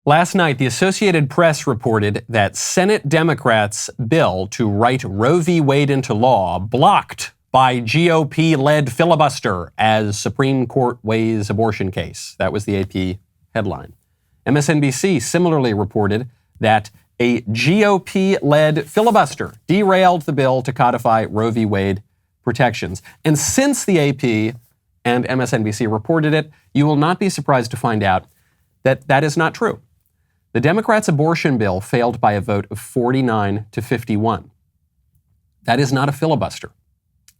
Last night, the Associated Press reported that Senate Democrats' bill to write Roe v. Wade into law blocked by GOP-led filibuster as Supreme Court weighs abortion case. That was the AP headline. MSNBC similarly reported that a GOP-led filibuster derailed the bill to codify Roe v. Wade protections. And since the AP and MSNBC reported it, you will not be surprised to find out that that is not true. The Democrats' abortion bill failed by a vote of 49 to 51. That is not a filibuster.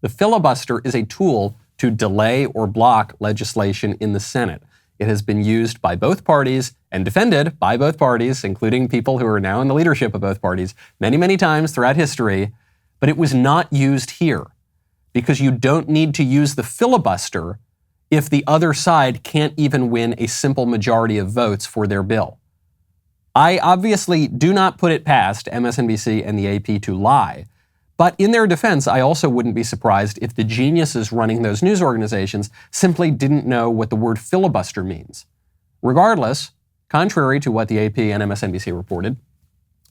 The filibuster is a tool to delay or block legislation in the Senate. It has been used by both parties and defended by both parties, including people who are now in the leadership of both parties, many, many times throughout history, but it was not used here because you don't need to use the filibuster if the other side can't even win a simple majority of votes for their bill. I obviously do not put it past MSNBC and the AP to lie, but in their defense, I also wouldn't be surprised if the geniuses running those news organizations simply didn't know what the word filibuster means. Regardless, contrary to what the AP and MSNBC reported,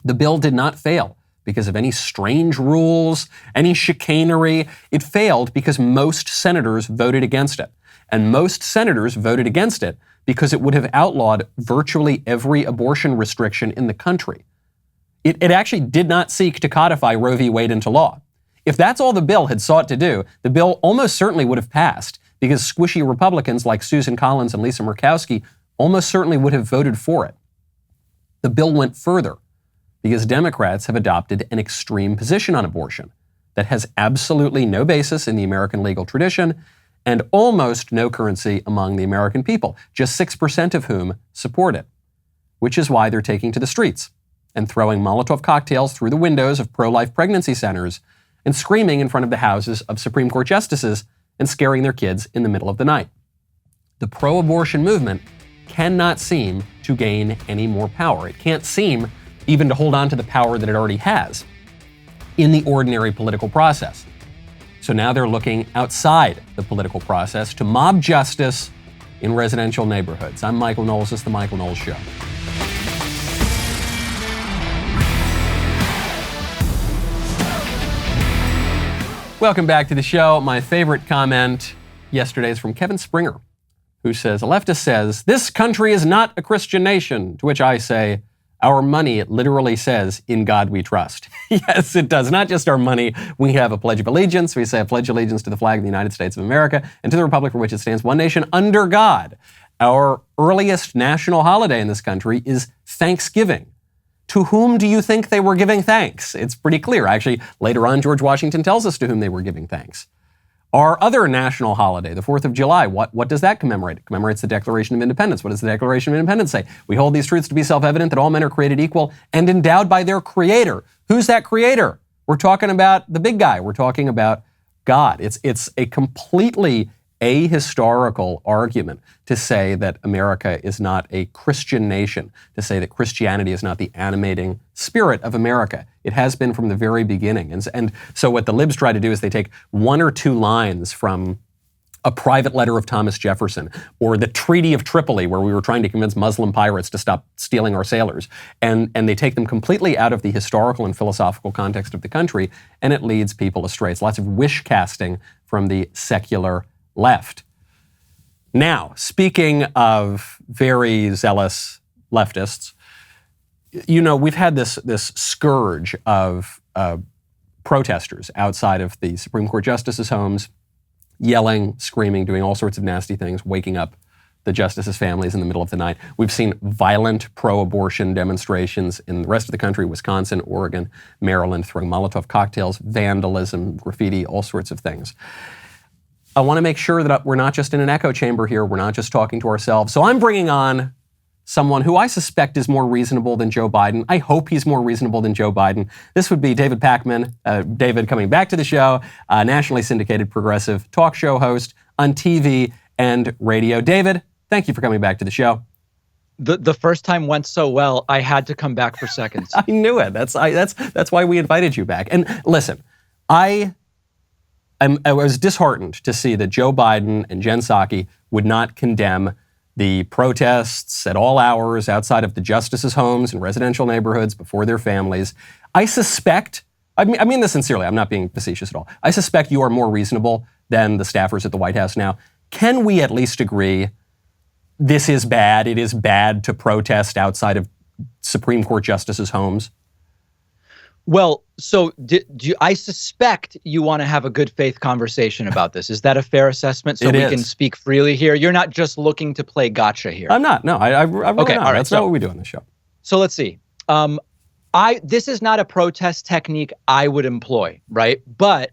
the bill did not fail because of any strange rules, any chicanery. It failed because most senators voted against it. And most senators voted against it because it would have outlawed virtually every abortion restriction in the country. It actually did not seek to codify Roe v. Wade into law. If that's all the bill had sought to do, the bill almost certainly would have passed because squishy Republicans like Susan Collins and Lisa Murkowski almost certainly would have voted for it. The bill went further because Democrats have adopted an extreme position on abortion that has absolutely no basis in the American legal tradition and almost no currency among the American people, just 6% of whom support it, which is why they're taking to the streets and throwing Molotov cocktails through the windows of pro-life pregnancy centers and screaming in front of the houses of Supreme Court justices and scaring their kids in the middle of the night. The pro-abortion movement cannot seem to gain any more power. It can't seem even to hold on to the power that it already has in the ordinary political process. So now they're looking outside the political process to mob justice in residential neighborhoods. I'm Michael Knowles. This is The Michael Knowles Show. Welcome back to the show. My favorite comment yesterday is from Kevin Springer, who says, a leftist says, this country is not a Christian nation, to which I say, our money literally says, in God we trust. Yes, it does. Not just our money. We have a Pledge of Allegiance. We say a pledge allegiance to the flag of the United States of America and to the republic for which it stands, one nation under God. Our earliest national holiday in this country is Thanksgiving. To whom do you think they were giving thanks? It's pretty clear. Actually, later on, George Washington tells us to whom they were giving thanks. Our other national holiday, the 4th of July, what does that commemorate? It commemorates the Declaration of Independence. What does the Declaration of Independence say? We hold these truths to be self-evident that all men are created equal and endowed by their Creator. Who's that Creator? We're talking about the big guy. We're talking about God. It's a completely ahistorical argument to say that America is not a Christian nation, to say that Christianity is not the animating spirit of America. It has been from the very beginning. And so what the libs try to do is they take one or two lines from a private letter of Thomas Jefferson or the Treaty of Tripoli, where we were trying to convince Muslim pirates to stop stealing our sailors. And they take them completely out of the historical and philosophical context of the country, and it leads people astray. It's lots of wish casting from the secular left. Now, speaking of very zealous leftists, you know, we've had this scourge of protesters outside of the Supreme Court justices' homes, yelling, screaming, doing all sorts of nasty things, waking up the justices' families in the middle of the night. We've seen violent pro-abortion demonstrations in the rest of the country, Wisconsin, Oregon, Maryland, throwing Molotov cocktails, vandalism, graffiti, all sorts of things. I want to make sure that we're not just in an echo chamber here. We're not just talking to ourselves. So I'm bringing on someone who I suspect is more reasonable than Joe Biden. I hope he's more reasonable than Joe Biden. This would be David Pakman. David coming back to the show, nationally syndicated progressive talk show host on TV and radio. David, thank you for coming back to the show. The first time went so well, I had to come back for seconds. I knew it. That's why we invited you back. And listen, I was disheartened to see that Joe Biden and Jen Psaki would not condemn the protests at all hours outside of the justices' homes and residential neighborhoods before their families. I suspect, I mean this sincerely, I'm not being facetious at all. I suspect you are more reasonable than the staffers at the White House now. Can we at least agree this is bad? It is bad to protest outside of Supreme Court justices' homes? Well, so I suspect you want to have a good faith conversation about this. Is that a fair assessment? So we can speak freely here. You're not just looking to play gotcha here. I'm not. No, I really okay, not. All right, That's not what we do on the show. So let's see. This is not a protest technique I would employ, right? But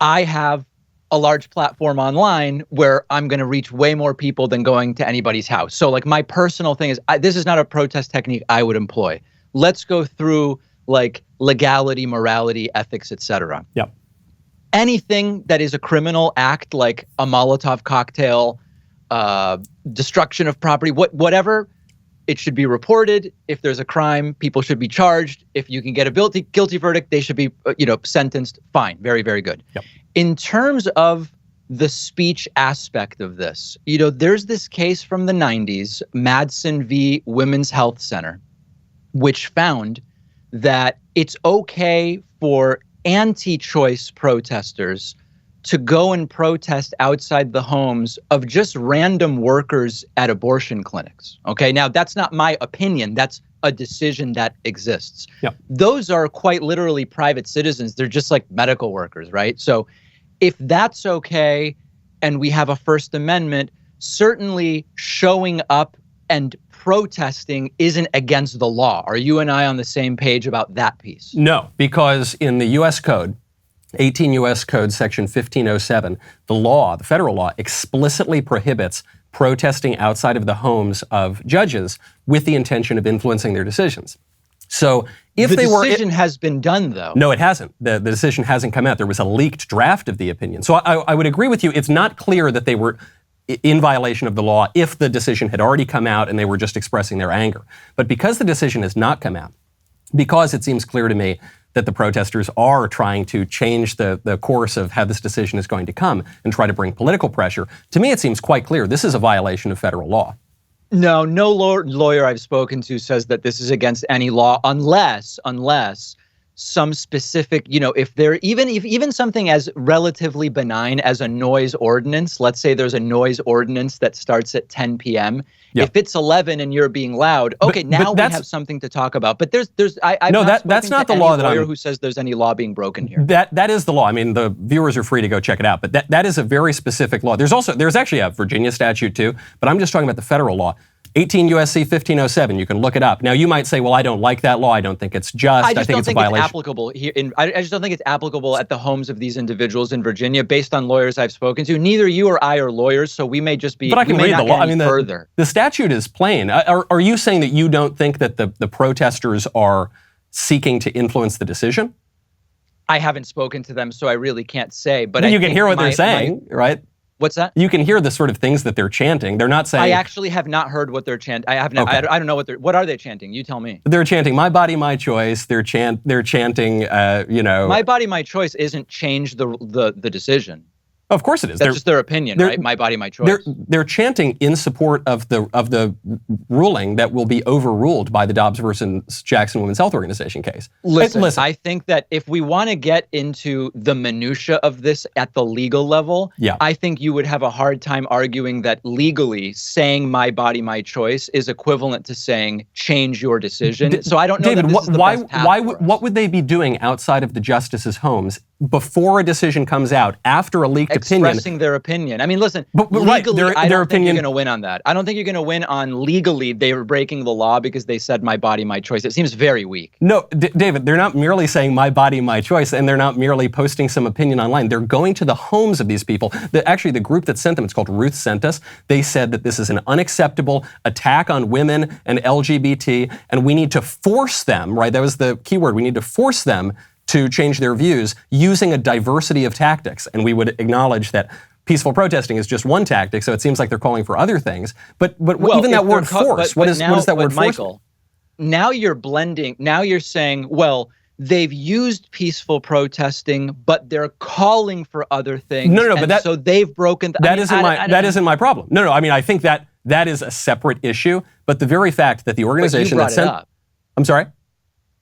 I have a large platform online where I'm going to reach way more people than going to anybody's house. So like my personal thing is, this is not a protest technique I would employ. Let's go through like legality, morality, ethics, etc. Yep. Anything that is a criminal act, like a Molotov cocktail, destruction of property, whatever, it should be reported. If there's a crime, people should be charged. If you can get a guilty verdict, they should be, sentenced. Fine. Very, very good. Yep. In terms of the speech aspect of this, there's this case from the 90s, Madsen v. Women's Health Center, which found that it's okay for anti-choice protesters to go and protest outside the homes of just random workers at abortion clinics. Okay, now that's not my opinion. That's a decision that exists. Yep. Those are quite literally private citizens. They're just like medical workers, right? So if that's okay and we have a First Amendment, certainly showing up and protesting isn't against the law. Are you and I on the same page about that piece? No, because in the U.S. Code, 18 U.S. Code Section 1507, the federal law, explicitly prohibits protesting outside of the homes of judges with the intention of influencing their decisions. So if the decision has been done, though. No, it hasn't. The decision hasn't come out. There was a leaked draft of the opinion. So I would agree with you. It's not clear that they were in violation of the law if the decision had already come out and they were just expressing their anger. But because the decision has not come out, because it seems clear to me that the protesters are trying to change the course of how this decision is going to come and try to bring political pressure, to me it seems quite clear this is a violation of federal law. No lawyer I've spoken to says that this is against any law unless some specific, if there even something as relatively benign as a noise ordinance, let's say there's a noise ordinance that starts at 10 p.m. Yep. If it's 11 and you're being loud, okay, now we have something to talk about. But that's not the law that I'm who says there's any law being broken here. That is the law. I mean, the viewers are free to go check it out. But that is a very specific law. There's actually a Virginia statute too. But I'm just talking about the federal law. 18 U.S.C. 1507, you can look it up. Now, you might say, well, I don't like that law. I don't think it's just. I think it's a violation. It's applicable here. I just don't think it's applicable at the homes of these individuals in Virginia, based on lawyers I've spoken to. Neither you or I are lawyers, so we may just be. But I can read the law. I mean, further. The statute is plain. Are you saying that you don't think that the protesters are seeking to influence the decision? I haven't spoken to them, so I really can't say. But you can hear what they're saying, right? What's that? You can hear the sort of things that they're chanting. They're not saying. I actually have not heard what they're chanting. I have not. Okay. I don't know what are they chanting? You tell me. They're chanting "My body, my choice." They're chanting. My body, my choice isn't change the decision. Of course it is. That's just their opinion, right? My body, my choice. They're chanting in support of the ruling that will be overruled by the Dobbs versus Jackson Women's Health Organization case. Listen, I think that if we want to get into the minutia of this at the legal level, I think you would have a hard time arguing that legally saying "my body, my choice" is equivalent to saying "change your decision." So I don't know, David, that this is the best path what would they be doing outside of the justices' homes before a decision comes out, after a leaked opinion? Expressing their opinion. I mean, listen, legally, I don't think you're going to win on that. I don't think you're going to win on legally they were breaking the law because they said "my body, my choice." It seems very weak. No, David, they're not merely saying "my body, my choice," and they're not merely posting some opinion online. They're going to the homes of these people. Actually, the group that sent them, it's called Ruth Sent Us, they said that this is an unacceptable attack on women and LGBT, and we need to force them, right? That was the key word. We need to force them to change their views using a diversity of tactics. And we would acknowledge that peaceful protesting is just one tactic, so it seems like they're calling for other things. But even that word force, what is that word force? Michael, now you're blending, now you're saying, well, they've used peaceful protesting, but they're calling for other things. But so they've broken. That isn't my problem. No, I mean, I think that that is a separate issue. But the very fact that the organization that sent... up. I'm sorry?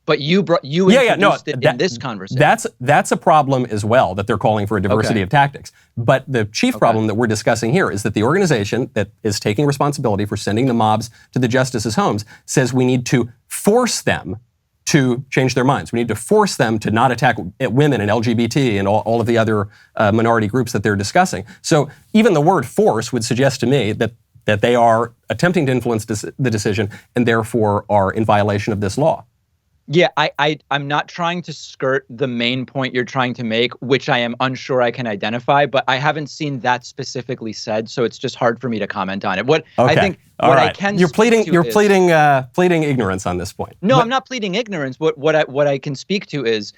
But you introduced it in this conversation. That's a problem as well, that they're calling for a diversity of tactics. But the chief problem that we're discussing here is that the organization that is taking responsibility for sending the mobs to the justices' homes says we need to force them to change their minds. We need to force them to not attack women and LGBT and all of the other minority groups that they're discussing. So even the word force would suggest to me that they are attempting to influence the decision and therefore are in violation of this law. Yeah, I'm not trying to skirt the main point you're trying to make, which I am unsure I can identify, but I haven't seen that specifically said, so it's just hard for me to comment on it. I can you're pleading ignorance on this point. No, I'm not pleading ignorance. What I can speak to is,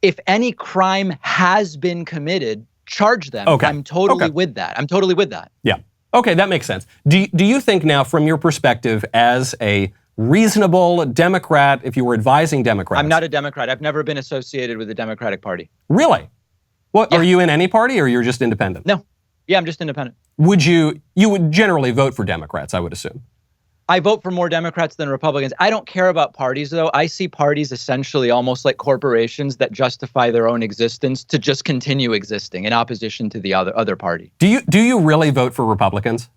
if any crime has been committed, charge them. Okay. I'm totally with that. I'm totally with that. Yeah. Okay, that makes sense. Do you think now, from your perspective as a reasonable Democrat, if you were advising Democrats... I'm not a Democrat. I've never been associated with the Democratic Party. Really? Well, yeah. Are you in any party, or you're just independent? No. Yeah, I'm just independent. You would generally vote for Democrats, I would assume. I vote for more Democrats than Republicans. I don't care about parties, though. I see parties essentially almost like corporations that justify their own existence to just continue existing in opposition to the other party. Do you really vote for Republicans?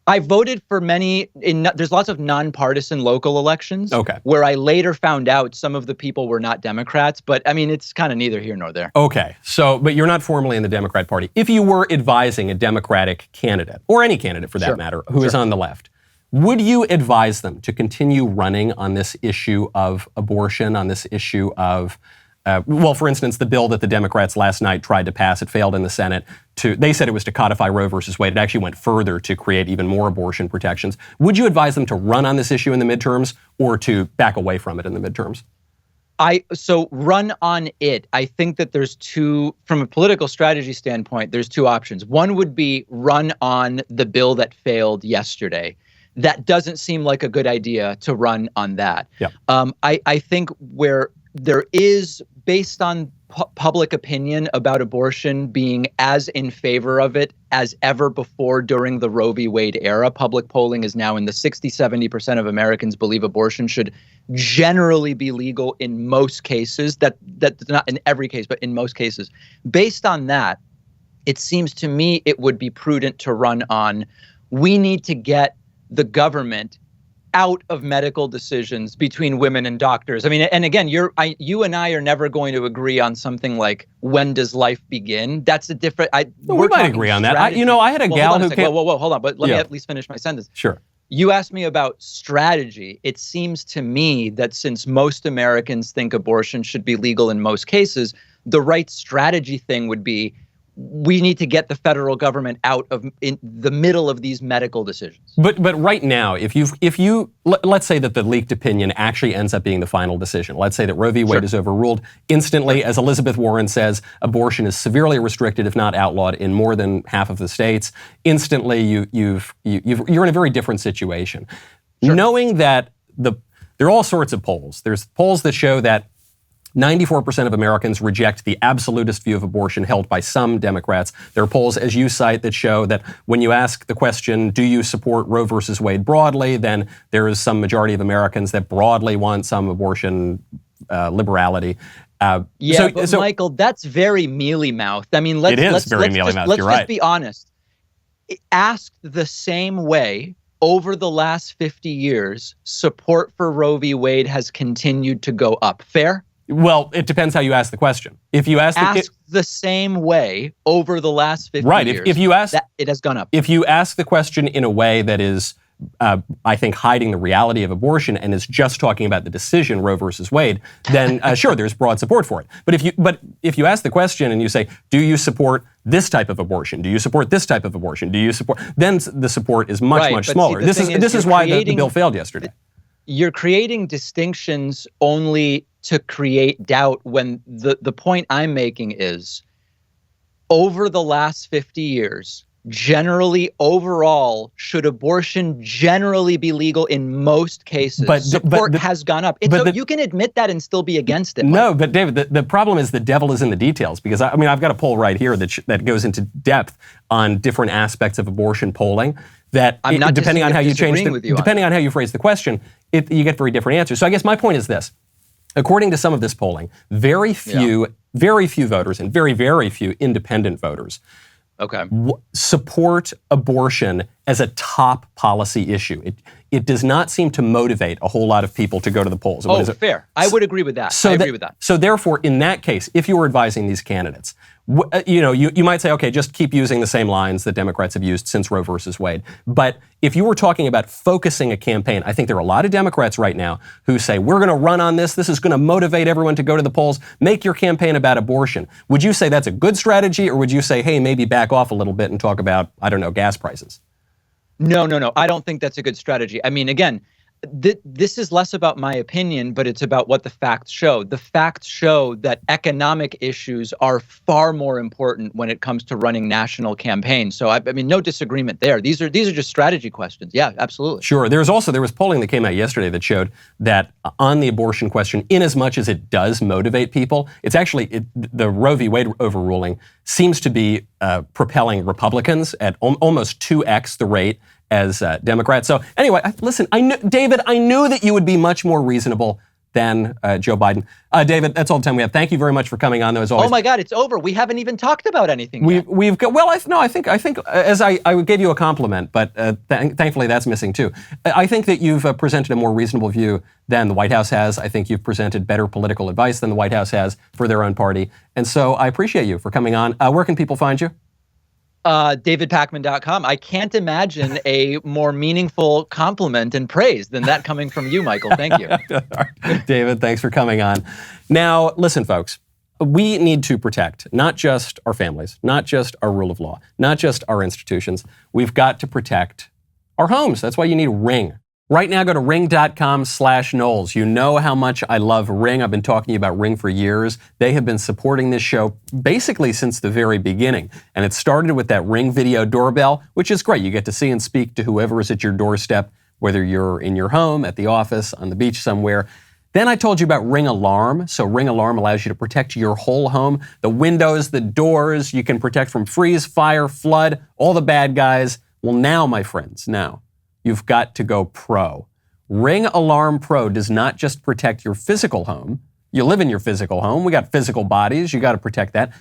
I voted for many. There's lots of nonpartisan local elections where I later found out some of the people were not Democrats. But I mean, it's kind of neither here nor there. Okay. So, but you're not formally in the Democrat Party. If you were advising a Democratic candidate, or any candidate for that matter, who is on the left, would you advise them to continue running on this issue of abortion, on this issue of, for instance, the bill that the Democrats last night tried to pass, it failed in the Senate. They said it was to codify Roe versus Wade. It actually went further to create even more abortion protections. Would you advise them to run on this issue in the midterms, or to back away from it in the midterms? So run on it. I think that there's from a political strategy standpoint, there's two options. One would be run on the bill that failed yesterday. That doesn't seem like a good idea to run on that. Yeah. I think where there is, based on public opinion about abortion being as in favor of it as ever before during the Roe v. Wade era, public polling is now in the 60-70% of Americans believe abortion should generally be legal in most cases. That's not in every case, but in most cases. Based on that, it seems to me it would be prudent to run on, we need to get the government out of medical decisions between women and doctors. I mean, and again, you and I are never going to agree on something like, when does life begin? That's a different... we might agree on that. I had a gal who came... Whoa, hold on. But let me at least finish my sentence. Sure. You asked me about strategy. It seems to me that since most Americans think abortion should be legal in most cases, the right strategy thing would be, we need to get the federal government out of in the middle of these medical decisions. But right now, if you let's say that the leaked opinion actually ends up being the final decision. Let's say that Roe v. Wade is overruled instantly, as Elizabeth Warren says, abortion is severely restricted, if not outlawed, in more than half of the states. Instantly, you're in a very different situation. Sure. Knowing that there are all sorts of polls. There's polls that show that 94% of Americans reject the absolutist view of abortion held by some Democrats. There are polls, as you cite, that show that when you ask the question, do you support Roe versus Wade broadly, then there is some majority of Americans that broadly want some abortion liberality. Michael, that's very mealy-mouthed. I mean, let's just be honest. Asked the same way, over the last 50 years, support for Roe v. Wade has continued to go up. Fair? Well, it depends how you ask the question. If you ask the same way over the last 50 years, if you ask, it has gone up. If you ask the question in a way that is, I think, hiding the reality of abortion and is just talking about the decision Roe versus Wade, then sure, there's broad support for it. But if you ask the question and you say, do you support this type of abortion? Do you support this type of abortion? Do you support? Then the support is much smaller. This is why the bill failed yesterday. You're creating distinctions only to create doubt, when the point I'm making is, over the last 50 years, generally, overall, should abortion generally be legal in most cases? But support has gone up. You can admit that and still be against it. No, but David, the problem is the devil is in the details, because I've got a poll right here that goes into depth on different aspects of abortion polling. that I'm not depending on how you change disagreeing with you on depending on how you phrase the question, you get very different answers. So I guess my point is this. According to some of this polling, very few voters and very, very few independent voters support abortion as a top policy issue. It does not seem to motivate a whole lot of people to go to the polls. Oh, fair. I would agree with that. I agree with that. So therefore, in that case, if you were advising these candidates, you might say, okay, just keep using the same lines that Democrats have used since Roe versus Wade. But if you were talking about focusing a campaign, I think there are a lot of Democrats right now who say, we're going to run on this. This is going to motivate everyone to go to the polls. Make your campaign about abortion. Would you say that's a good strategy, or would you say, hey, maybe back off a little bit and talk about, I don't know, gas prices? No. I don't think that's a good strategy. I mean, again, this is less about my opinion, but it's about what the facts show. The facts show that economic issues are far more important when it comes to running national campaigns. So I mean, no disagreement there. These are just strategy questions. Yeah, absolutely. Sure. There was polling that came out yesterday that showed that on the abortion question, in as much as it does motivate people, it's actually the Roe v. Wade overruling seems to be propelling Republicans at almost 2x the rate as Democrats. So anyway, listen, David, I knew that you would be much more reasonable than Joe Biden. David, that's all the time we have. Thank you very much for coming on, though, as always. Oh my God, it's over. We haven't even talked about anything yet. We've got, well, I think as I gave you a compliment, but thankfully that's missing too. I think that you've presented a more reasonable view than the White House has. I think you've presented better political advice than the White House has for their own party. And so I appreciate you for coming on. Where can people find you? DavidPakman.com. I can't imagine a more meaningful compliment and praise than that coming from you, Michael. Thank you. David, thanks for coming on. Now, listen, folks, we need to protect not just our families, not just our rule of law, not just our institutions. We've got to protect our homes. That's why you need Ring. Right now, go to ring.com/Knowles. You know how much I love Ring. I've been talking to you about Ring for years. They have been supporting this show basically since the very beginning. And it started with that Ring video doorbell, which is great. You get to see and speak to whoever is at your doorstep, whether you're in your home, at the office, on the beach somewhere. Then I told you about Ring Alarm. So Ring Alarm allows you to protect your whole home, the windows, the doors. You can protect from freeze, fire, flood, all the bad guys. Well, now, my friends, you've got to go pro. Ring Alarm Pro does not just protect your physical home. You live in your physical home. We got physical bodies. You got to protect that.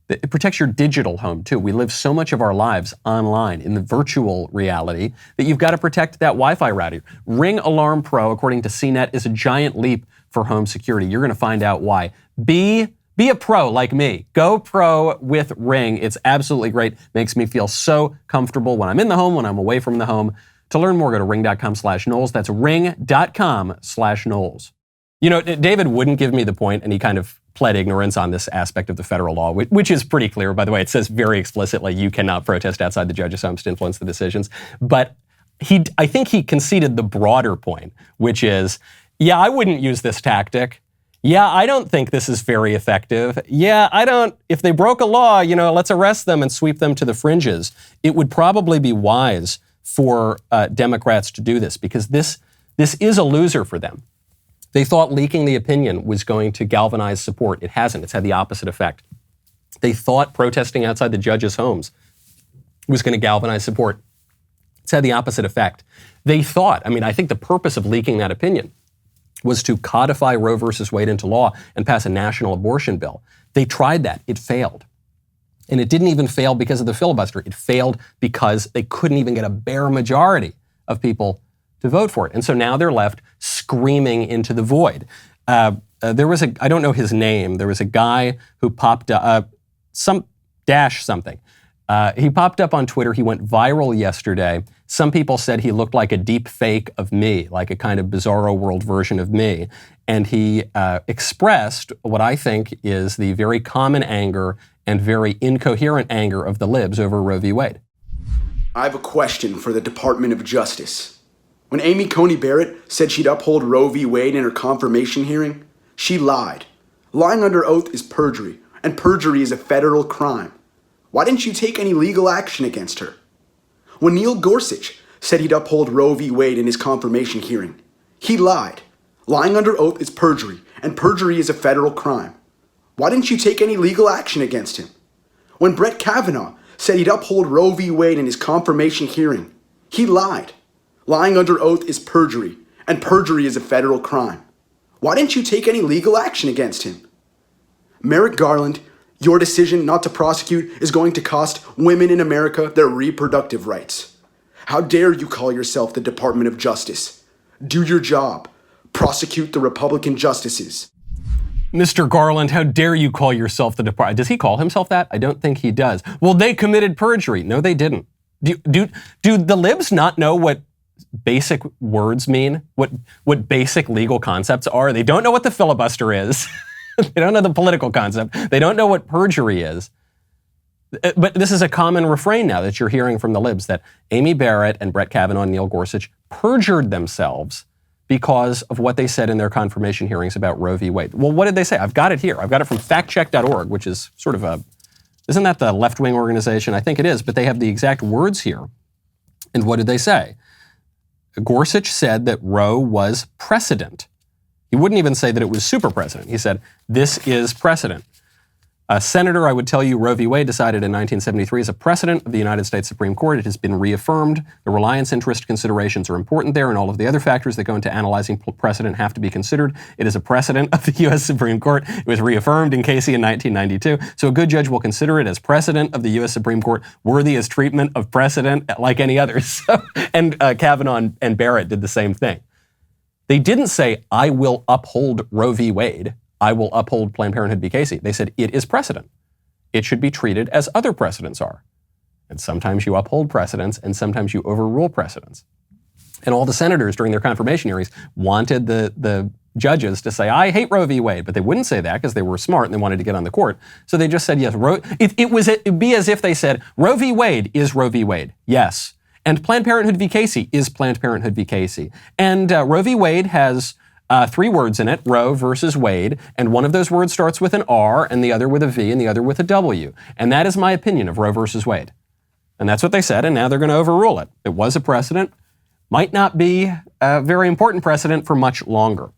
It protects your digital home, too. We live so much of our lives online in the virtual reality that you've got to protect that Wi-Fi router. Ring Alarm Pro, according to CNET, is a giant leap for home security. You're going to find out why. Be a pro like me. Go pro with Ring. It's absolutely great. Makes me feel so comfortable when I'm in the home, when I'm away from the home. To learn more, go to ring.com/Knowles. That's ring.com/Knowles. You know, David wouldn't give me the point, and he kind of pled ignorance on this aspect of the federal law, which is pretty clear. By the way, it says very explicitly you cannot protest outside the judge's homes to influence the decisions. But I think he conceded the broader point, which is, yeah, I wouldn't use this tactic. Yeah, I don't think this is very effective. Yeah, if they broke a law, let's arrest them and sweep them to the fringes. It would probably be wise for Democrats to do this, because this is a loser for them. They thought leaking the opinion was going to galvanize support. It hasn't. It's had the opposite effect. They thought protesting outside the judges' homes was going to galvanize support. It's had the opposite effect. They thought, I think the purpose of leaking that opinion was to codify Roe versus Wade into law and pass a national abortion bill. They tried that. It failed. And it didn't even fail because of the filibuster. It failed because they couldn't even get a bare majority of people to vote for it. And so now they're left screaming into the void. I don't know his name. There was a guy who popped up, something. He popped up on Twitter. He went viral yesterday. Some people said he looked like a deep fake of me, like a kind of bizarro world version of me. And he expressed what I think is the very common anger and very incoherent anger of the libs over Roe v. Wade. I have a question for the Department of Justice. When Amy Coney Barrett said she'd uphold Roe v. Wade in her confirmation hearing, she lied. Lying under oath is perjury, and perjury is a federal crime. Why didn't you take any legal action against her? When Neil Gorsuch said he'd uphold Roe v. Wade in his confirmation hearing, he lied. Lying under oath is perjury, and perjury is a federal crime. Why didn't you take any legal action against him? When Brett Kavanaugh said he'd uphold Roe v. Wade in his confirmation hearing, He lied. Lying under oath is perjury, and perjury is a federal crime. Why didn't you take any legal action against him? Merrick Garland, your decision not to prosecute is going to cost women in America their reproductive rights. How dare you call yourself the Department of Justice? Do your job. Prosecute the Republican justices. Mr. Garland, how dare you call yourself the Department? Does he call himself that? I don't think he does. Well, they committed perjury. No, they didn't. Do the libs not know what basic words mean? What basic legal concepts are? They don't know what the filibuster is. They don't know the political concept. They don't know what perjury is. But this is a common refrain now that you're hearing from the libs, that Amy Barrett and Brett Kavanaugh and Neil Gorsuch perjured themselves because of what they said in their confirmation hearings about Roe v. Wade. Well, what did they say? I've got it here. I've got it from factcheck.org, which is sort of isn't that the left-wing organization? I think it is, but they have the exact words here. And what did they say? Gorsuch said that Roe was precedent. He wouldn't even say that it was super precedent. He said, this is precedent. Senator, I would tell you Roe v. Wade decided in 1973 is a precedent of the United States Supreme Court. It has been reaffirmed. The reliance interest considerations are important there, and all of the other factors that go into analyzing precedent have to be considered. It is a precedent of the U.S. Supreme Court. It was reaffirmed in Casey in 1992. So a good judge will consider it as precedent of the U.S. Supreme Court, worthy as treatment of precedent like any others. And Kavanaugh and Barrett did the same thing. They didn't say, I will uphold Roe v. Wade. I will uphold Planned Parenthood v. Casey. They said it is precedent. It should be treated as other precedents are. And sometimes you uphold precedents and sometimes you overrule precedents. And all the senators during their confirmation hearings wanted the judges to say, I hate Roe v. Wade, but they wouldn't say that because they were smart and they wanted to get on the court. So they just said, yes, it'd be as if they said, Roe v. Wade is Roe v. Wade. Yes. And Planned Parenthood v. Casey is Planned Parenthood v. Casey. And Roe v. Wade has 3 words in it, Roe versus Wade, and one of those words starts with an R and the other with a V and the other with a W. And that is my opinion of Roe versus Wade. And that's what they said, and now they're going to overrule it. It was a precedent, might not be a very important precedent for much longer.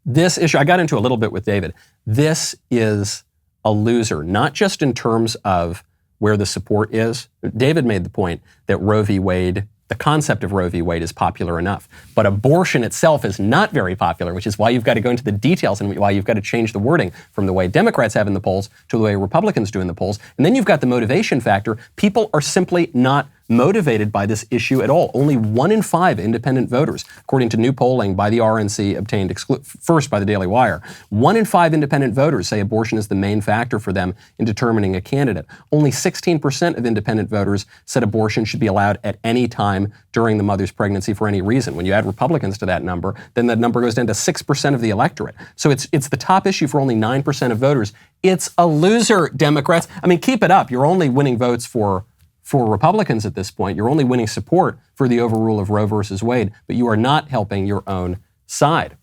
This issue, I got into a little bit with David. This is a loser, not just in terms of where the support is. David made the point that Roe v. Wade, the concept of Roe v. Wade is popular enough, but abortion itself is not very popular, which is why you've got to go into the details and why you've got to change the wording from the way Democrats have in the polls to the way Republicans do in the polls. And then you've got the motivation factor. People are simply not motivated by this issue at all. Only 1 in 5 independent voters, according to new polling by the RNC obtained first by the Daily Wire, 1 in 5 independent voters say abortion is the main factor for them in determining a candidate. Only 16% of independent voters said abortion should be allowed at any time during the mother's pregnancy for any reason. When you add Republicans to that number, then that number goes down to 6% of the electorate. So it's the top issue for only 9% of voters. It's a loser, Democrats. I mean, keep it up. You're only winning votes for Republicans at this point. You're only winning support for the overrule of Roe versus Wade, but you are not helping your own side.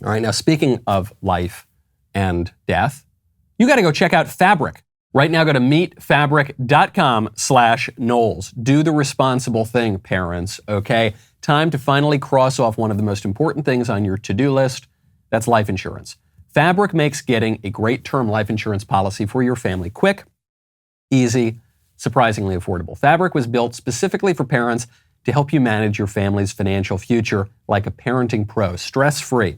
All right, now speaking of life and death, you got to go check out Fabric. Right now, go to meetfabric.com/Knowles. Do the responsible thing, parents, okay? Time to finally cross off one of the most important things on your to-do list. That's life insurance. Fabric makes getting a great term life insurance policy for your family quick, easy, surprisingly affordable. Fabric was built specifically for parents to help you manage your family's financial future like a parenting pro, stress-free.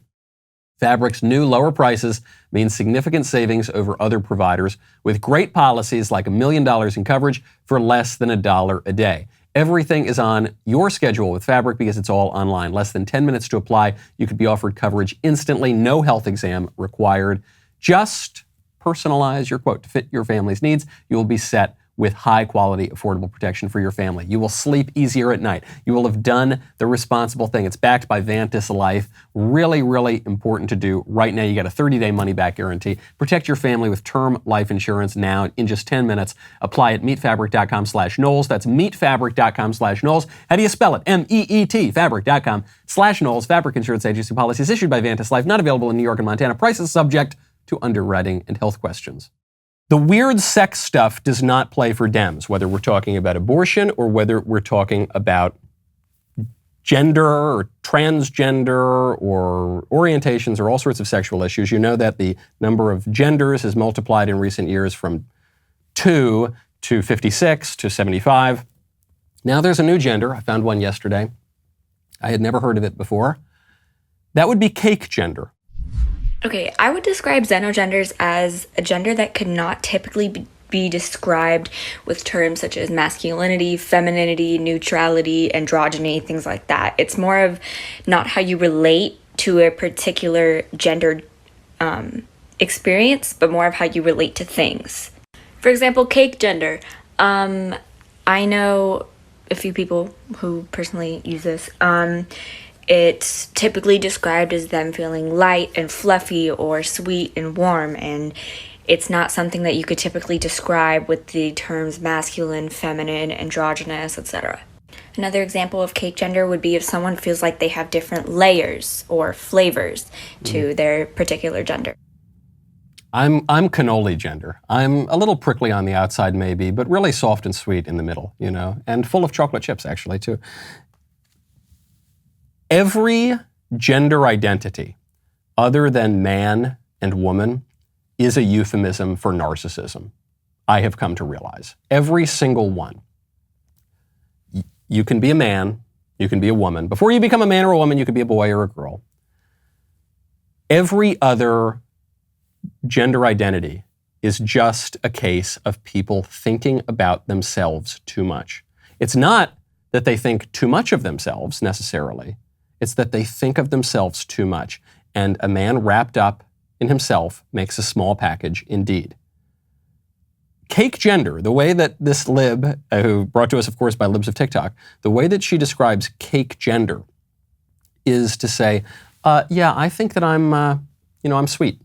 Fabric's new lower prices mean significant savings over other providers with great policies like $1 million in coverage for less than $1 a day. Everything is on your schedule with Fabric because it's all online. Less than 10 minutes to apply. You could be offered coverage instantly. No health exam required. Just personalize your quote to fit your family's needs. You will be set with high-quality, affordable protection for your family. You will sleep easier at night. You will have done the responsible thing. It's backed by Vantis Life. Really, really important to do. Right now, you got a 30-day money-back guarantee. Protect your family with term life insurance now in just 10 minutes. Apply at meetfabric.com/Knowles. That's meetfabric.com/Knowles. How do you spell it? MEET, fabric.com/Knowles. Fabric Insurance Agency policies issued by Vantis Life. Not available in New York and Montana. Prices subject to underwriting and health questions. The weird sex stuff does not play for Dems, whether we're talking about abortion or whether we're talking about gender or transgender or orientations or all sorts of sexual issues. You know that the number of genders has multiplied in recent years from 2 to 56 to 75. Now there's a new gender. I found one yesterday. I had never heard of it before. That would be cake gender. Okay, I would describe xenogenders as a gender that could not typically be described with terms such as masculinity, femininity, neutrality, androgyny, things like that. It's more of not how you relate to a particular gendered experience, but more of how you relate to things. For example, cake gender. I know a few people who personally use this. It's typically described as them feeling light and fluffy or sweet and warm, and it's not something that you could typically describe with the terms masculine, feminine, androgynous, etc. Another example of cake gender would be if someone feels like they have different layers or flavors to their particular gender. I'm cannoli gender. I'm a little prickly on the outside maybe, but really soft and sweet in the middle, and full of chocolate chips actually too. Every gender identity other than man and woman is a euphemism for narcissism, I have come to realize. Every single one. You can be a man, you can be a woman. Before you become a man or a woman, you could be a boy or a girl. Every other gender identity is just a case of people thinking about themselves too much. It's not that they think too much of themselves necessarily. It's that they think of themselves too much. And a man wrapped up in himself makes a small package indeed. Cake gender, the way that this lib, who brought to us, of course, by Libs of TikTok, the way that she describes cake gender is to say, I think that I'm sweet.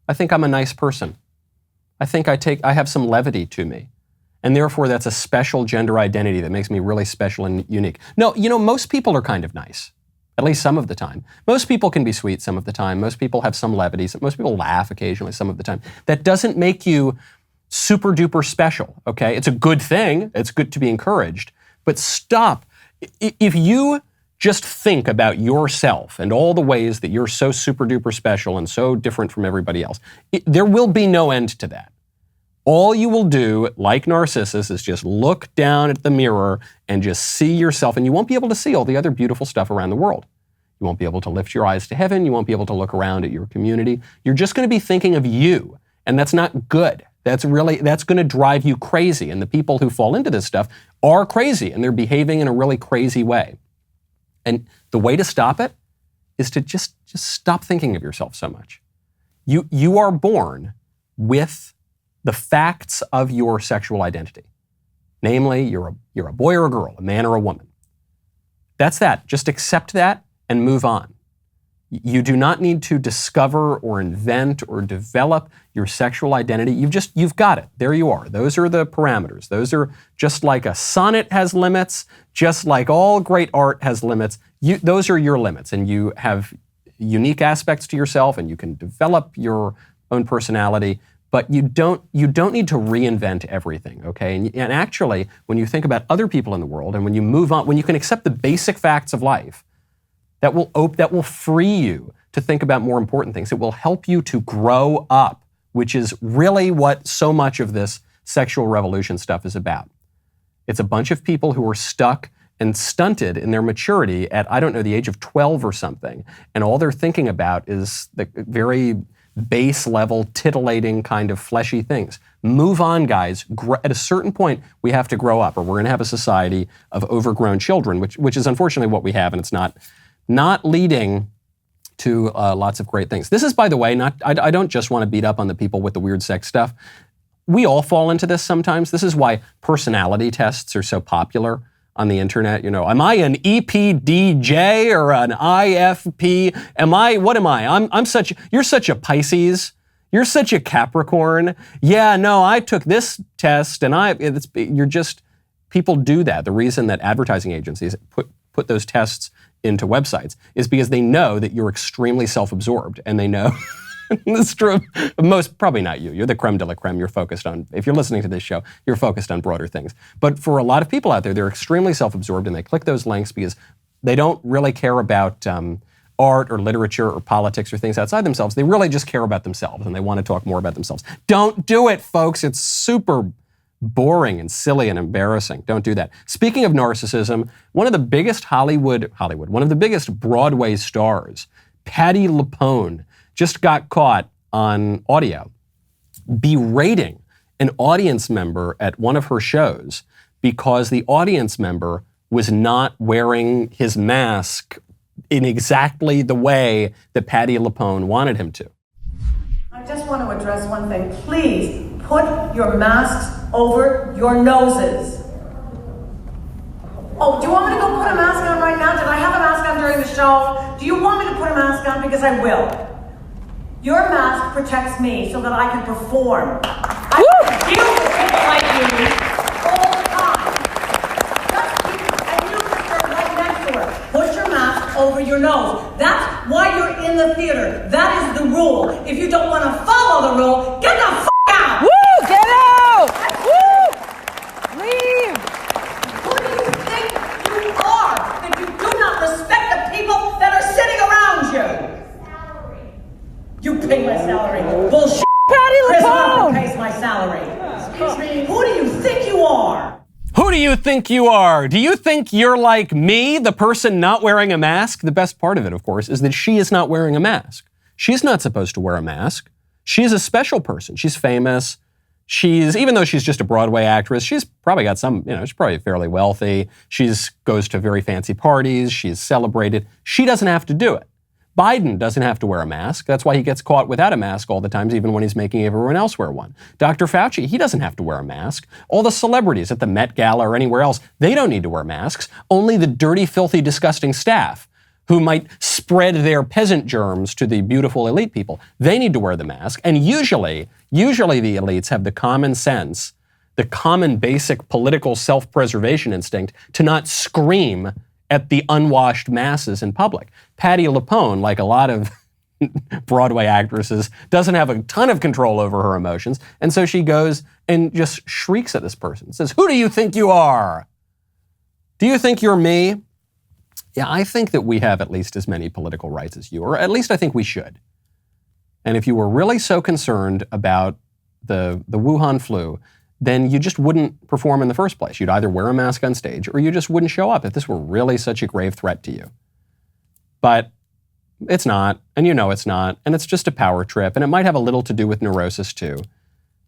I think I'm a nice person. I think I have some levity to me. And therefore, that's a special gender identity that makes me really special and unique. No, most people are kind of nice, at least some of the time. Most people can be sweet some of the time. Most people have some levity. Most people laugh occasionally some of the time. That doesn't make you super duper special, okay? It's a good thing. It's good to be encouraged. But stop. If you just think about yourself and all the ways that you're so super duper special and so different from everybody else, there will be no end to that. All you will do, like Narcissus, is just look down at the mirror and just see yourself, and you won't be able to see all the other beautiful stuff around the world. You won't be able to lift your eyes to heaven. You won't be able to look around at your community. You're just going to be thinking of you, and that's not good. That's going to drive you crazy, and the people who fall into this stuff are crazy, and they're behaving in a really crazy way. And the way to stop it is to just stop thinking of yourself so much. You are born with the facts of your sexual identity. Namely, you're a boy or a girl, a man or a woman. That's that. Just accept that and move on. You do not need to discover or invent or develop your sexual identity. You've got it. There you are. Those are the parameters. Those are just like a sonnet has limits, just like all great art has limits. Those are your limits, and you have unique aspects to yourself, and you can develop your own personality. But you don't need to reinvent everything, okay? And actually, when you think about other people in the world, and when you move on, when you can accept the basic facts of life, that will free you to think about more important things. It will help you to grow up, which is really what so much of this sexual revolution stuff is about. It's a bunch of people who are stuck and stunted in their maturity at, the age of 12 or something. And all they're thinking about is the very base level, titillating kind of fleshy things. Move on, guys. At a certain point, we have to grow up, or we're going to have a society of overgrown children, which is unfortunately what we have, and it's not leading to lots of great things. This is, by the way, I don't just want to beat up on the people with the weird sex stuff. We all fall into this sometimes. This is why personality tests are so popular on the internet. Am I an EPDJ or an IFP? What am I? You're such a Pisces. You're such a Capricorn. Yeah, no, I took this test and people do that. The reason that advertising agencies put those tests into websites is because they know that you're extremely self-absorbed, and they know this is true. Probably not you. You're the creme de la creme. You're focused on, if you're listening to this show, you're focused on broader things. But for a lot of people out there, they're extremely self-absorbed, and they click those links because they don't really care about art or literature or politics or things outside themselves. They really just care about themselves, and they want to talk more about themselves. Don't do it, folks. It's super boring and silly and embarrassing. Don't do that. Speaking of narcissism, one of the biggest one of the biggest Broadway stars, Patti LuPone, just got caught on audio berating an audience member at one of her shows because the audience member was not wearing his mask in exactly the way that Patti LuPone wanted him to. I just want to address one thing. Please put your masks over your noses. Oh, do you want me to go put a mask on right now? Did I have a mask on during the show? Do you want me to put a mask on? Because I will. Your mask protects me so that I can perform. I deal with people like you all the time. And you just are right next to her. Put your mask over your nose. That's why you're in the theater. That is the rule. If you don't want to follow the rule, get the f*** out! Woo! Get out! Woo! Leave! Who do you think you are that you do not respect the people that are sitting around you? You pay my salary. Bullshit. Patti Chris LuPone! Harper pays my salary. Excuse me. Who do you think you are? Who do you think you are? Do you think you're like me, the person not wearing a mask? The best part of it, of course, is that she is not wearing a mask. She's not supposed to wear a mask. She's a special person. She's famous. Even though she's just a Broadway actress, she's probably got she's probably fairly wealthy. Goes to very fancy parties. She's celebrated. She doesn't have to do it. Biden doesn't have to wear a mask. That's why he gets caught without a mask all the time, even when he's making everyone else wear one. Dr. Fauci, he doesn't have to wear a mask. All the celebrities at the Met Gala or anywhere else, they don't need to wear masks. Only the dirty, filthy, disgusting staff who might spread their peasant germs to the beautiful elite people, they need to wear the mask. And usually the elites have the common sense, the common basic political self-preservation instinct to not scream at the unwashed masses in public. Patti LuPone, like a lot of Broadway actresses, doesn't have a ton of control over her emotions, and so she goes and just shrieks at this person, says, "Who do you think you are? Do you think you're me?" Yeah, I think that we have at least as many political rights as you, or at least I think we should. And if you were really so concerned about the Wuhan flu, then you just wouldn't perform in the first place. You'd either wear a mask on stage or you just wouldn't show up if this were really such a grave threat to you. But it's not, and you know it's not, and it's just a power trip, and it might have a little to do with neurosis too.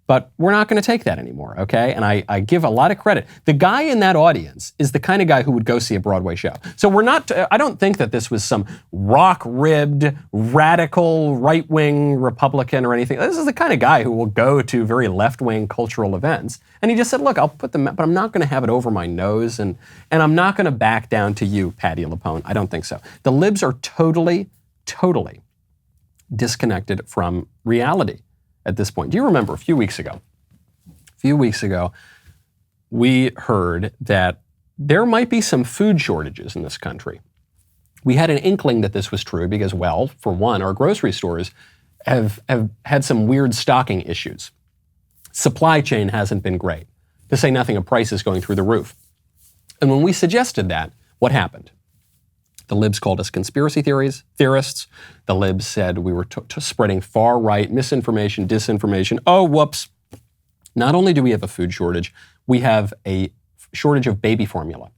But we're not going to take that anymore, okay? And I give a lot of credit. The guy in that audience is the kind of guy who would go see a Broadway show. So I don't think that this was some rock-ribbed, radical, right-wing Republican or anything. This is the kind of guy who will go to very left-wing cultural events. And he just said, look, I'll put them, but I'm not going to have it over my nose, and I'm not going to back down to you, Patti LuPone. I don't think so. The libs are totally, totally disconnected from reality at this point. Do you remember a few weeks ago, we heard that there might be some food shortages in this country. We had an inkling that this was true because, well, for one, our grocery stores have had some weird stocking issues. Supply chain hasn't been great, to say nothing of prices going through the roof. And when we suggested that, what happened? The libs called us conspiracy theorists. The libs said we were spreading far-right misinformation, disinformation. Oh, whoops. Not only do we have a food shortage, we have a shortage of baby formula.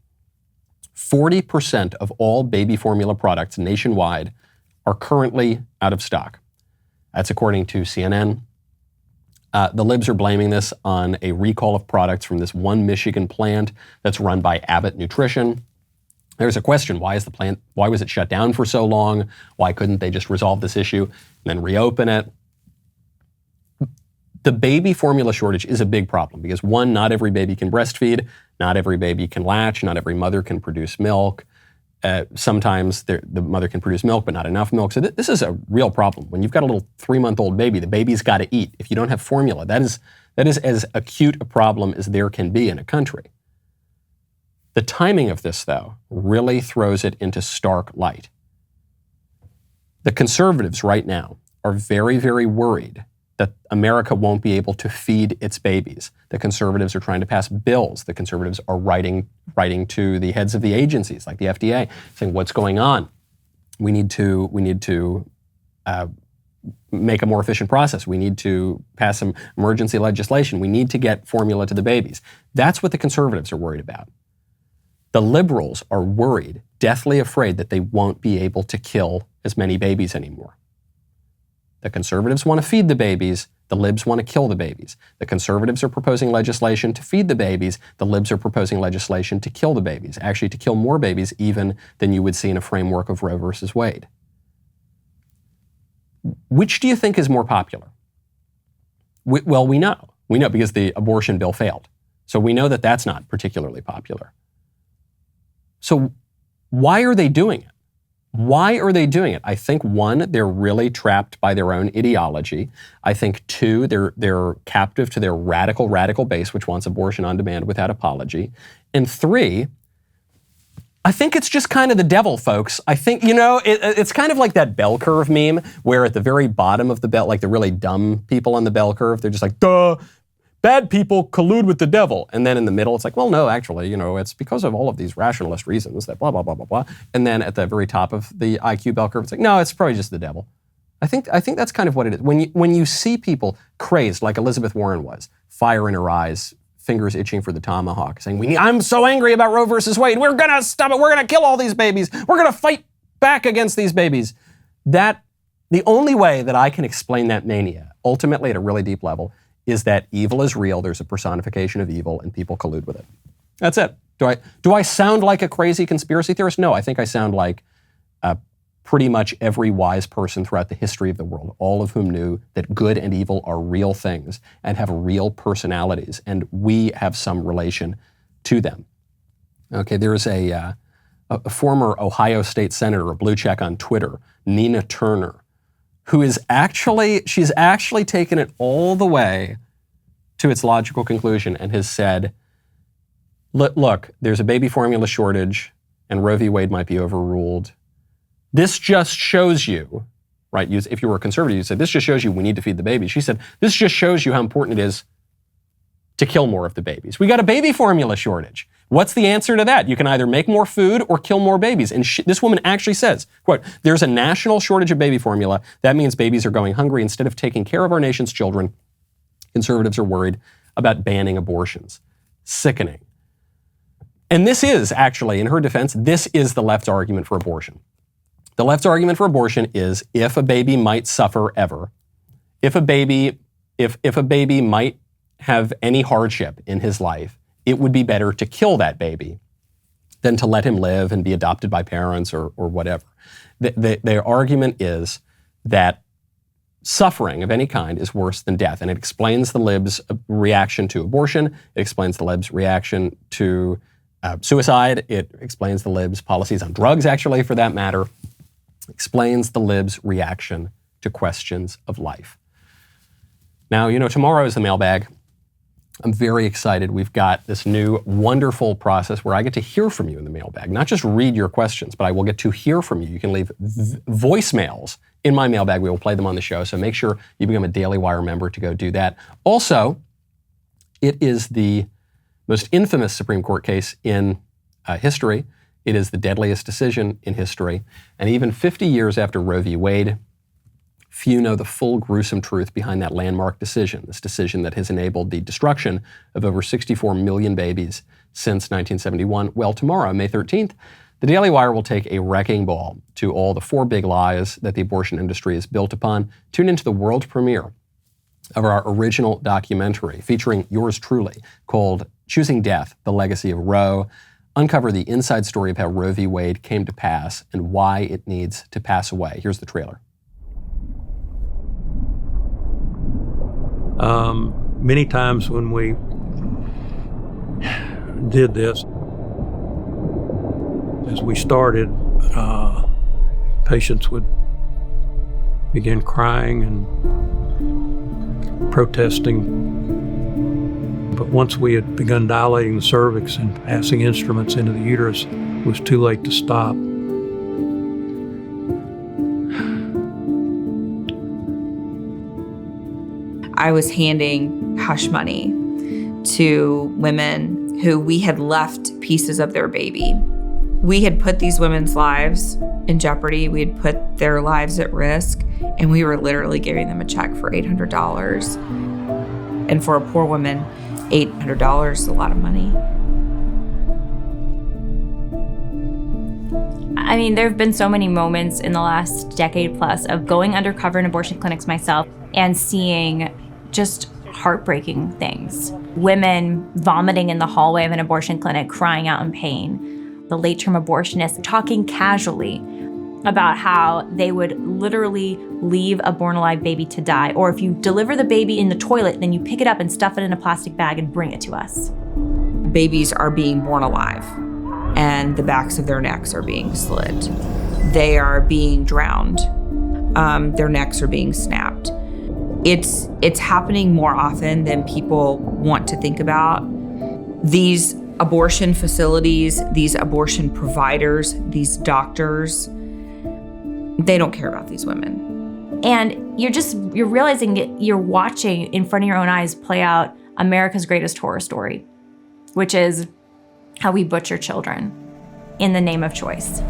40% of all baby formula products nationwide are currently out of stock. That's according to CNN. The libs are blaming this on a recall of products from this one Michigan plant that's run by Abbott Nutrition. There's a question, why was it shut down for so long? Why couldn't they just resolve this issue and then reopen it? The baby formula shortage is a big problem because, one, not every baby can breastfeed, not every baby can latch, not every mother can produce milk. Sometimes the mother can produce milk, but not enough milk. So this is a real problem. When you've got a little 3-month-old baby, the baby's got to eat. If you don't have formula, that is as acute a problem as there can be in a country. The timing of this, though, really throws it into stark light. The conservatives right now are very, very worried that America won't be able to feed its babies. The conservatives are trying to pass bills. The conservatives are writing to the heads of the agencies, like the FDA, saying, what's going on? We need to make a more efficient process. We need to pass some emergency legislation. We need to get formula to the babies. That's what the conservatives are worried about. The liberals are worried, deathly afraid that they won't be able to kill as many babies anymore. The conservatives want to feed the babies. The libs want to kill the babies. The conservatives are proposing legislation to feed the babies. The libs are proposing legislation to kill the babies, actually to kill more babies even than you would see in a framework of Roe versus Wade. Which do you think is more popular? Well, we know. We know because the abortion bill failed. So we know that that's not particularly popular. So why are they doing it? Why are they doing it? I think, one, they're really trapped by their own ideology. I think, two, they're captive to their radical base, which wants abortion on demand without apology. And three, I think it's just kind of the devil, folks. I think, it's kind of like that bell curve meme where at the very bottom of the bell, like the really dumb people on the bell curve, they're just like, duh, bad people collude with the devil. And then in the middle, it's like, well, no, actually, it's because of all of these rationalist reasons that blah, blah, blah, blah, blah. And then at the very top of the IQ bell curve, it's like, no, it's probably just the devil. I think that's kind of what it is. When you see people crazed, like Elizabeth Warren was, fire in her eyes, fingers itching for the tomahawk, saying, I'm so angry about Roe versus Wade. We're going to stop it. We're going to kill all these babies. We're going to fight back against these babies. The only way that I can explain that mania, ultimately at a really deep level, is that evil is real, there's a personification of evil, and people collude with it. That's it. Do I sound like a crazy conspiracy theorist? No, I think I sound like pretty much every wise person throughout the history of the world, all of whom knew that good and evil are real things and have real personalities, and we have some relation to them. Okay, there's a former Ohio State Senator, a blue check on Twitter, Nina Turner, who she's actually taken it all the way to its logical conclusion and has said, look, there's a baby formula shortage and Roe v. Wade might be overruled. This just shows you, right? If you were a conservative, you'd say, this just shows you we need to feed the babies. She said, this just shows you how important it is to kill more of the babies. We got a baby formula shortage. What's the answer to that? You can either make more food or kill more babies. And this woman actually says, quote, there's a national shortage of baby formula. That means babies are going hungry. Instead of taking care of our nation's children, conservatives are worried about banning abortions. Sickening. And this is actually, in her defense, this is the left's argument for abortion. The left's argument for abortion is if a baby might suffer ever, if a baby might have any hardship in his life, it would be better to kill that baby than to let him live and be adopted by parents or whatever. Their argument is that suffering of any kind is worse than death, and it explains the libs' reaction to abortion. It explains the libs' reaction to suicide. It explains the libs' policies on drugs, actually, for that matter. It explains the libs' reaction to questions of life. Now, tomorrow is the mailbag. I'm very excited. We've got this new wonderful process where I get to hear from you in the mailbag, not just read your questions, but I will get to hear from you. You can leave voicemails in my mailbag. We will play them on the show. So make sure you become a Daily Wire member to go do that. Also, it is the most infamous Supreme Court case in history. It is the deadliest decision in history. And even 50 years after Roe v. Wade, few know the full gruesome truth behind that landmark decision, this decision that has enabled the destruction of over 64 million babies since 1971. Well, tomorrow, May 13th, the Daily Wire will take a wrecking ball to all the 4 big lies that the abortion industry is built upon. Tune into the world premiere of our original documentary featuring yours truly called Choosing Death, The Legacy of Roe. Uncover the inside story of how Roe v. Wade came to pass and why it needs to pass away. Here's the trailer. Many times when we did this, as we started, patients would begin crying and protesting. But once we had begun dilating the cervix and passing instruments into the uterus, it was too late to stop. I was handing hush money to women who we had left pieces of their baby We had put these women's lives in jeopardy. We had put their lives at risk, and we were literally giving them a check for $800. And for a poor woman, $800 is a lot of money. I mean, there have been so many moments in the last decade plus of going undercover in abortion clinics myself and seeing just heartbreaking things. Women vomiting in the hallway of an abortion clinic, crying out in pain. The late-term abortionists talking casually about how they would literally leave a born-alive baby to die. Or if you deliver the baby in the toilet, then you pick it up and stuff it in a plastic bag and bring it to us. Babies are being born alive, and the backs of their necks are being slit. They are being drowned. Their necks are being snapped. It's happening more often than people want to think about. These abortion facilities, these abortion providers, these doctors, they don't care about these women. And you're realizing you're watching in front of your own eyes play out America's greatest horror story, which is how we butcher children in the name of choice.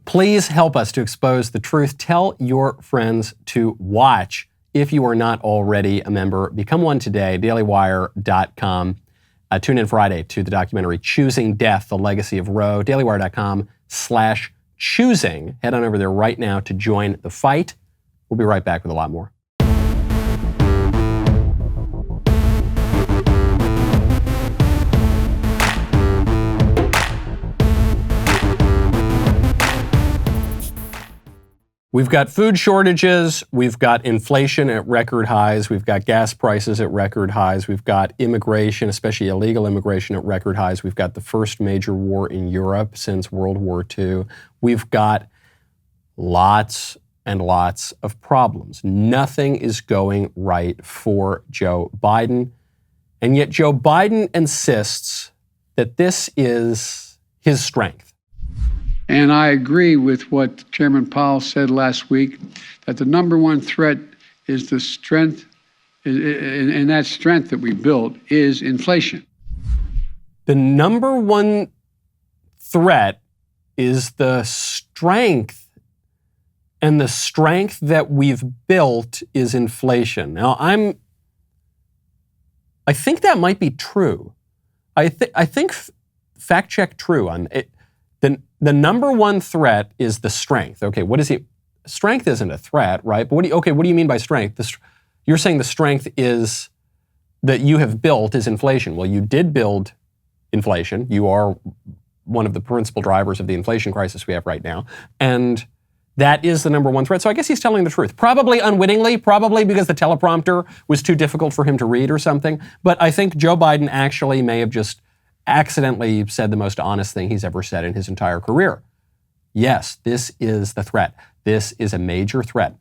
Please help us to expose the truth. Tell your friends to watch. If you are not already a member, become one today, dailywire.com. Tune in Friday to the documentary Choosing Death, The Legacy of Roe, dailywire.com/choosing. Head on over there right now to join the fight. We'll be right back with a lot more. We've got food shortages, we've got inflation at record highs, we've got gas prices at record highs, we've got immigration, especially illegal immigration, at record highs. We've got the first major war in Europe since World War II. We've got lots and lots of problems. Nothing is going right for Joe Biden. And yet Joe Biden insists that this is his strength. And I agree with what Chairman Powell said last week, that the number one threat is the strength, and that strength that we built is inflation. The number one threat is the strength, and the strength that we've built is inflation. Now, I think that might be true. I think fact check true on it. The number one threat is the strength. Okay, what is he? Strength isn't a threat, right? But what do you mean by strength? You're saying the strength is that you have built is inflation. Well, you did build inflation. You are one of the principal drivers of the inflation crisis we have right now. And that is the number one threat. So I guess he's telling the truth. Probably unwittingly, probably because the teleprompter was too difficult for him to read or something. But I think Joe Biden actually may have just accidentally said the most honest thing he's ever said in his entire career. Yes, this is the threat. This is a major threat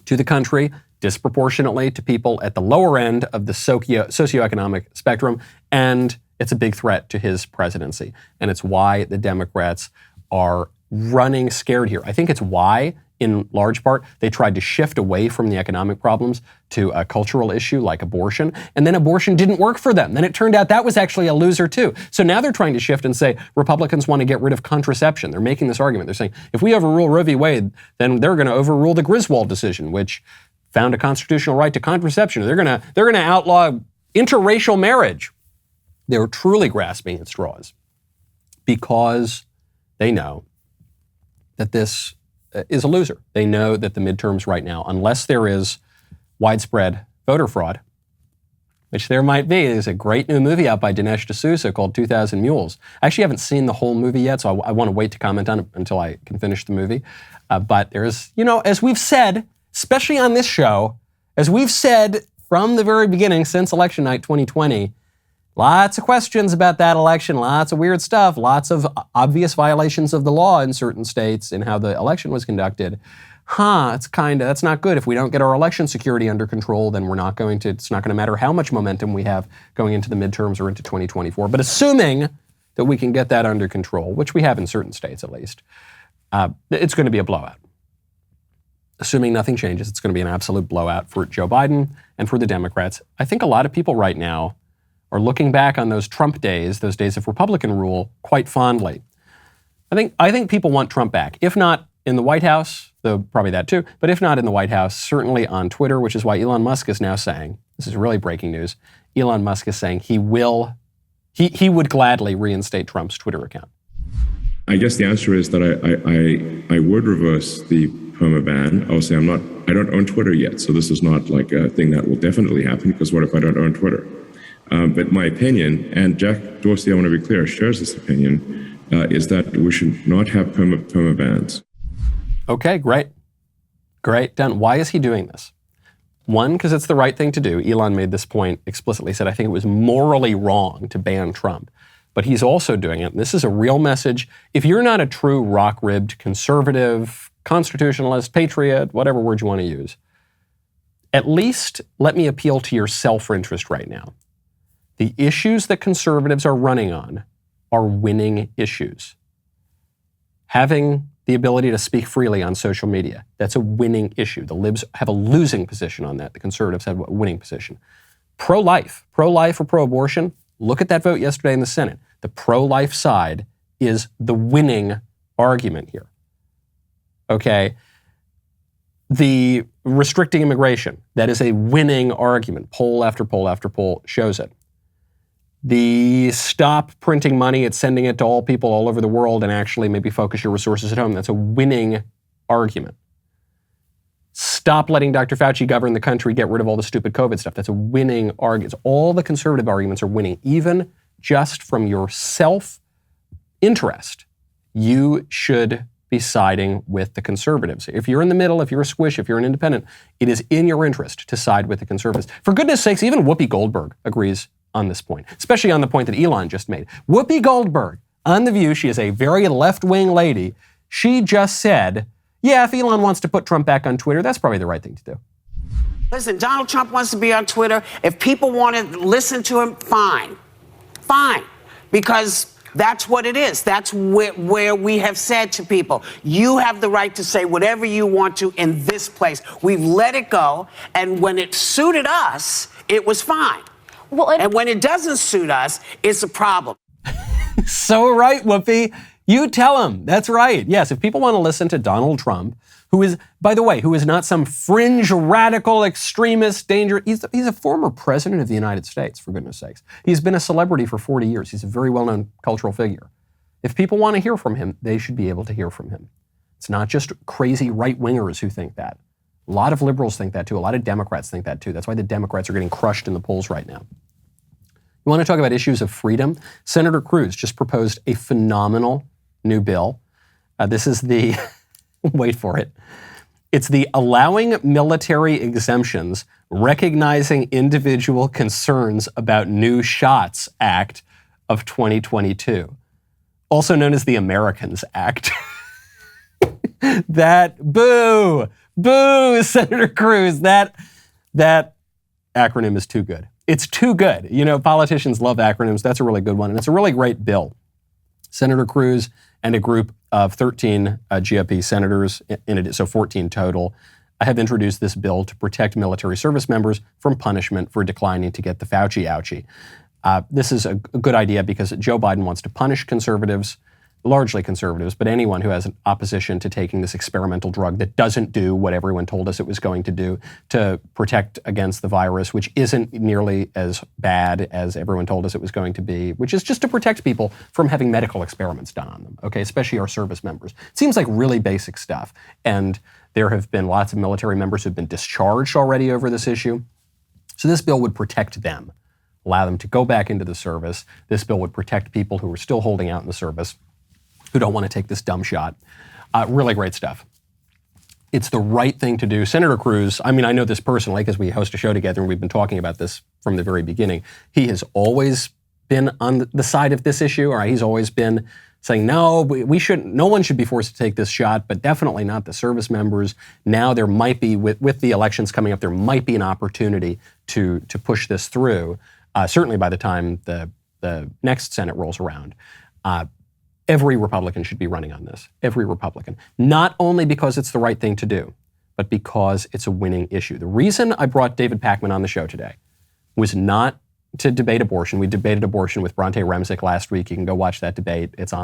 to the country, disproportionately to people at the lower end of the socioeconomic spectrum, and it's a big threat to his presidency. And it's why the Democrats are running scared here. I think it's why, in large part, they tried to shift away from the economic problems to a cultural issue like abortion, and then abortion didn't work for them. Then it turned out that was actually a loser too. So now they're trying to shift and say Republicans want to get rid of contraception. They're making this argument. They're saying if we overrule Roe v. Wade, then they're going to overrule the Griswold decision, which found a constitutional right to contraception. They're going to outlaw interracial marriage. They're truly grasping at straws because they know that this is a loser. They know that the midterms right now, unless there is widespread voter fraud, which there might be. There's a great new movie out by Dinesh D'Souza called 2000 Mules. I actually haven't seen the whole movie yet, so I want to wait to comment on it until I can finish the movie. But there's, as we've said, especially on this show, as we've said from the very beginning, since election night 2020, lots of questions about that election, lots of weird stuff, lots of obvious violations of the law in certain states in how the election was conducted. That's not good. If we don't get our election security under control, then it's not going to matter how much momentum we have going into the midterms or into 2024. But assuming that we can get that under control, which we have in certain states at least, it's going to be a blowout. Assuming nothing changes, it's going to be an absolute blowout for Joe Biden and for the Democrats. I think a lot of people right now are looking back on those Trump days, those days of Republican rule, quite fondly. I think people want Trump back. If not in the White House, though probably that too, but if not in the White House, certainly on Twitter, which is why Elon Musk is now saying, this is really breaking news, Elon Musk is saying he would gladly reinstate Trump's Twitter account. I guess the answer is that I would reverse the perma ban. Obviously, I don't own Twitter yet, so this is not like a thing that will definitely happen, because what if I don't own Twitter? But my opinion, and Jack Dorsey, I want to be clear, shares this opinion, is that we should not have perma bans. Okay, great. Done. Why is he doing this? One, because it's the right thing to do. Elon made this point explicitly, said, I think it was morally wrong to ban Trump. But he's also doing it, and this is a real message. If you're not a true rock-ribbed conservative, constitutionalist, patriot, whatever word you want to use, at least let me appeal to your self-interest right now. The issues that conservatives are running on are winning issues. Having the ability to speak freely on social media, that's a winning issue. The libs have a losing position on that. The conservatives have a winning position. Pro-life or pro-abortion, look at that vote yesterday in the Senate. The pro-life side is the winning argument here. Okay? The restricting immigration, that is a winning argument. Poll after poll after poll shows it. The stop printing money, it's sending it to all people all over the world and actually maybe focus your resources at home. That's a winning argument. Stop letting Dr. Fauci govern the country, get rid of all the stupid COVID stuff. That's a winning argument. All the conservative arguments are winning, even just from your self-interest. You should be siding with the conservatives. If you're in the middle, if you're a squish, if you're an independent, it is in your interest to side with the conservatives. For goodness sakes, even Whoopi Goldberg agrees on this point, especially on the point that Elon just made. Whoopi Goldberg, on The View, she is a very left-wing lady. She just said, yeah, if Elon wants to put Trump back on Twitter, that's probably the right thing to do. Listen, Donald Trump wants to be on Twitter. If people want to listen to him, fine. Fine. Because that's what it is. That's where we have said to people, you have the right to say whatever you want to in this place. We've let it go. And when it suited us, it was fine. Well, and when it doesn't suit us, it's a problem. So right, Whoopi. You tell them. That's right. Yes, if people want to listen to Donald Trump, who is, by the way, who is not some fringe, radical, extremist, dangerous, he's a former president of the United States, for goodness sakes. He's been a celebrity for 40 years. He's a very well-known cultural figure. If people want to hear from him, they should be able to hear from him. It's not just crazy right-wingers who think that. A lot of liberals think that too. A lot of Democrats think that too. That's why the Democrats are getting crushed in the polls right now. You want to talk about issues of freedom? Senator Cruz just proposed a phenomenal new bill. This is the, wait for it. It's the Allowing Military Exemptions, Recognizing Individual Concerns About New Shots Act of 2022, also known as the Americans Act. That, boo, Senator Cruz, that acronym is too good. It's too good. You know, politicians love acronyms. That's a really good one. And it's a really great bill. Senator Cruz and a group of 13 GOP senators, so 14 total, have introduced this bill to protect military service members from punishment for declining to get the Fauci ouchie. This is a good idea because Joe Biden wants to punish conservatives, largely conservatives, but anyone who has an opposition to taking this experimental drug that doesn't do what everyone told us it was going to do to protect against the virus, which isn't nearly as bad as everyone told us it was going to be, which is just to protect people from having medical experiments done on them, okay, especially our service members. It seems like really basic stuff. And there have been lots of military members who've been discharged already over this issue. So this bill would protect them, allow them to go back into the service. This bill would protect people who are still holding out in the service, who don't want to take this dumb shot. Really great stuff. It's the right thing to do. Senator Cruz, I mean, I know this personally because we host a show together and we've been talking about this from the very beginning. He has always been on the side of this issue, or he's always been saying, no, we shouldn't, no one should be forced to take this shot, but definitely not the service members. Now there might be, with the elections coming up, there might be an opportunity to push this through, certainly by the time the next Senate rolls around. Every Republican should be running on this, every Republican. Not only because it's the right thing to do, but because it's a winning issue. The reason I brought David Pakman on the show today was not to debate abortion. We debated abortion with Bronte Remsick last week. You can go watch that debate. It's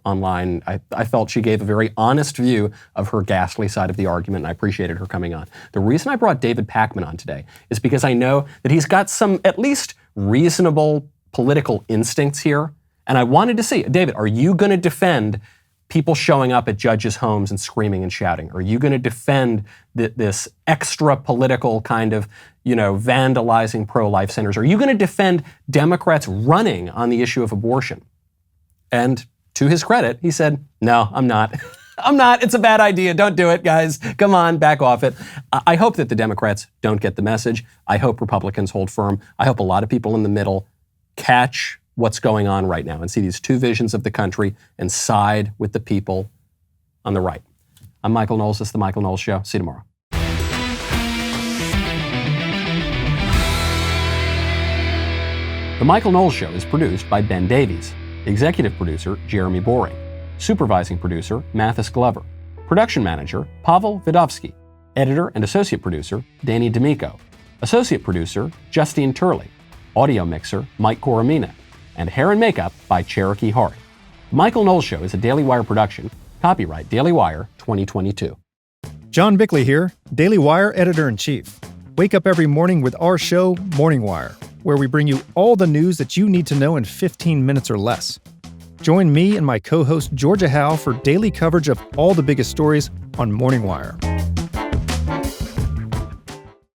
online. I felt she gave a very honest view of her ghastly side of the argument, and I appreciated her coming on. The reason I brought David Pakman on today is because I know that he's got some at least reasonable political instincts here, and I wanted to see, David, are you going to defend people showing up at judges' homes and screaming and shouting? Are you going to defend this extra political kind of, vandalizing pro-life centers? Are you going to defend Democrats running on the issue of abortion? And to his credit, he said, no, I'm not. I'm not. It's a bad idea. Don't do it, guys. Come on, back off it. I hope that the Democrats don't get the message. I hope Republicans hold firm. I hope a lot of people in the middle catch what's going on right now and see these two visions of the country and side with the people on the right. I'm Michael Knowles. This is The Michael Knowles Show. See you tomorrow. The Michael Knowles Show is produced by Ben Davies. Executive producer, Jeremy Boring. Supervising producer, Mathis Glover. Production manager, Pavel Vidovsky. Editor and associate producer, Danny D'Amico. Associate producer, Justine Turley. Audio mixer, Mike Coromina. And hair and makeup by Cherokee Hart. The Michael Knowles Show is a Daily Wire production. Copyright Daily Wire 2022. John Bickley here, Daily Wire Editor-in-Chief. Wake up every morning with our show, Morning Wire, where we bring you all the news that you need to know in 15 minutes or less. Join me and my co-host Georgia Howe for daily coverage of all the biggest stories on Morning Wire.